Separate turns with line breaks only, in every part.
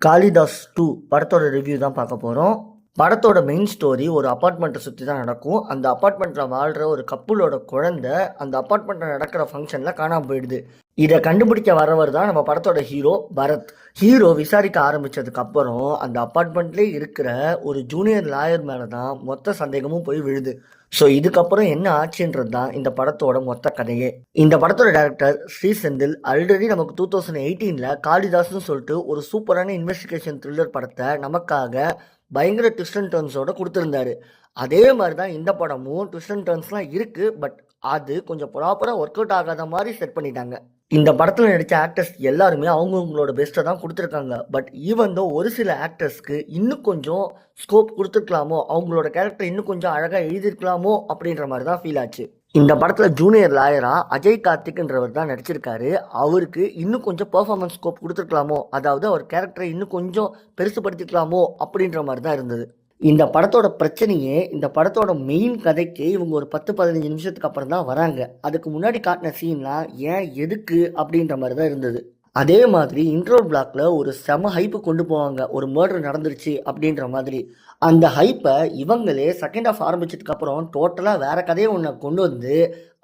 காளிதாஸ் 2 படத்தோட ரிவ்யூ தான் பார்க்க போகிறோம். படத்தோட மெயின் ஸ்டோரி ஒரு அப்பார்ட்மெண்ட்டை சுற்றி தான் நடக்கும். அந்த அப்பார்ட்மெண்ட்டில் வாழ்கிற ஒரு கப்புளோட குழந்தை அந்த அப்பார்ட்மெண்ட்டில் நடக்கிற ஃபங்க்ஷனில் காணாமல் போயிடுது. இதை கண்டுபிடிக்க வரவர் தான் நம்ம படத்தோட ஹீரோ பரத். ஹீரோ விசாரிக்க ஆரம்பித்ததுக்கு அப்புறம் அந்த அப்பார்ட்மெண்ட்லேயே இருக்கிற ஒரு ஜூனியர் லாயர் மேலே தான் மொத்த சந்தேகமும் போய் விழுது. ஸோ இதுக்கப்புறம் என்ன ஆச்சுன்றது தான் இந்த படத்தோட மொத்த கதையே. இந்த படத்தோட டைரக்டர் ஸ்ரீ செந்தில் ஆல்ரெடி நமக்கு 2018 காளிதாஸ்னு சொல்லிட்டு ஒரு சூப்பரான இன்வெஸ்டிகேஷன் த்ரில்லர் படத்தை நமக்காக பயங்கர ட்விஸ்ட் அண்ட் டர்ன்ஸோட கொடுத்துருந்தாரு. அதே மாதிரி தான் இந்த படமும் ட்விஸ்ட் அண்ட் டர்ன்ஸ்லாம் இருக்குது. பட் அது கொஞ்சம் ப்ராப்பராக ஒர்க் அவுட் ஆகாத மாதிரி செட் பண்ணிட்டாங்க. இந்த படத்தில் நடித்த ஆக்டர்ஸ் எல்லாருமே அவங்கவுங்களோட பெஸ்ட்டை தான் கொடுத்துருக்காங்க. பட் ஈவன் தான் ஒரு சில ஆக்டர்ஸ்க்கு இன்னும் கொஞ்சம் ஸ்கோப் கொடுத்துருக்கலாமோ, அவங்களோட கேரக்டர் இன்னும் கொஞ்சம் அழகாக எழுதியிருக்கலாமோ அப்படின்ற மாதிரி தான் ஃபீல் ஆச்சு. இந்த படத்தில் ஜூனியர் லாயராக அஜய் கார்த்திக்ன்றவர் தான் நடிச்சிருக்காரு. அவருக்கு இன்னும் கொஞ்சம் பெர்ஃபார்மன்ஸ் ஸ்கோப் கொடுத்துருக்கலாமோ, அதாவது அவர் கேரக்டரை இன்னும் கொஞ்சம் பெருசுப்படுத்திக்கலாமோ அப்படின்ற மாதிரி தான் இருந்தது. இந்த படத்தோட பிரச்சனையே இந்த படத்தோட மெயின் கதைக்கு இவங்க ஒரு 10-15 நிமிஷத்துக்கு அப்புறம் தான் வராங்க. அதுக்கு முன்னாடி காட்டின சீன்லாம் ஏன் எதுக்கு அப்படின்ற மாதிரி தான் இருந்தது. அதே மாதிரி இன்ட்ரோ பிளாக்ல ஒரு செம ஹைப்பு கொண்டு போவாங்க, ஒரு மர்டர் நடந்துருச்சு அப்படின்ற மாதிரி. அந்த ஹைப்பை இவங்களே செகண்ட் ஹாஃப் ஆரம்பிச்சதுக்கு அப்புறம் டோட்டலாக வேற கதையை ஒன்று கொண்டு வந்து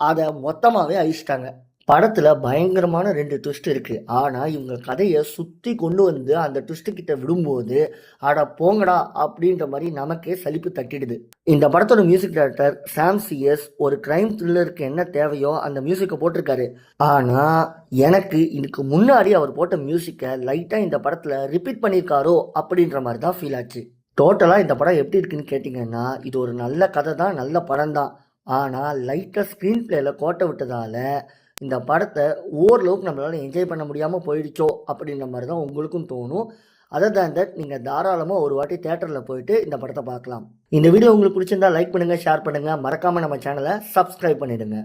அதை மொத்தமாகவே அழிச்சிட்டாங்க. படத்தில் பயங்கரமான 2 ட்விஸ்ட் இருக்குது. ஆனால் இவங்க கதையை சுற்றி கொண்டு வந்து அந்த ட்விஸ்ட்டு கிட்ட விடும்போது அட போங்கடா அப்படின்ற மாதிரி நமக்கே சலிப்பு தட்டிடுது. இந்த படத்தோட மியூசிக் டைரக்டர் சாம் சிஎஸ் ஒரு கிரைம் த்ரில்லருக்கு என்ன தேவையோ அந்த மியூசிக்கை போட்டிருக்காரு. ஆனால் எனக்கு இதுக்கு முன்னாடி அவர் போட்ட மியூசிக்கை லைட்டாக இந்த படத்தில் ரிப்பீட் பண்ணியிருக்காரோ அப்படின்ற மாதிரி தான் ஃபீல் ஆச்சு. டோட்டலாக இந்த படம் எப்படி இருக்குன்னு கேட்டிங்கன்னா, இது ஒரு நல்ல கதை தான், நல்ல படம் தான். ஆனால் லைட்டாக ஸ்க்ரீன் பிளேயில் கோட்டை விட்டதால் இந்த படத்தை ஓரளவுக்கு நம்மளால் என்ஜாய் பண்ண முடியாமல் போயிடுச்சோ அப்படின்ற மாதிரி தான் உங்களுக்கும் தோணும். அதர் தேன் தட் நீங்கள் தாராளமாக ஒரு வாட்டி தேட்டரில் போயிட்டு இந்த படத்தை பார்க்கலாம். இந்த வீடியோ உங்களுக்கு பிடிச்சிருந்தா லைக் பண்ணுங்கள், ஷேர் பண்ணுங்கள், மறக்காமல் நம்ம சேனலை சப்ஸ்கிரைப் பண்ணிவிடுங்க.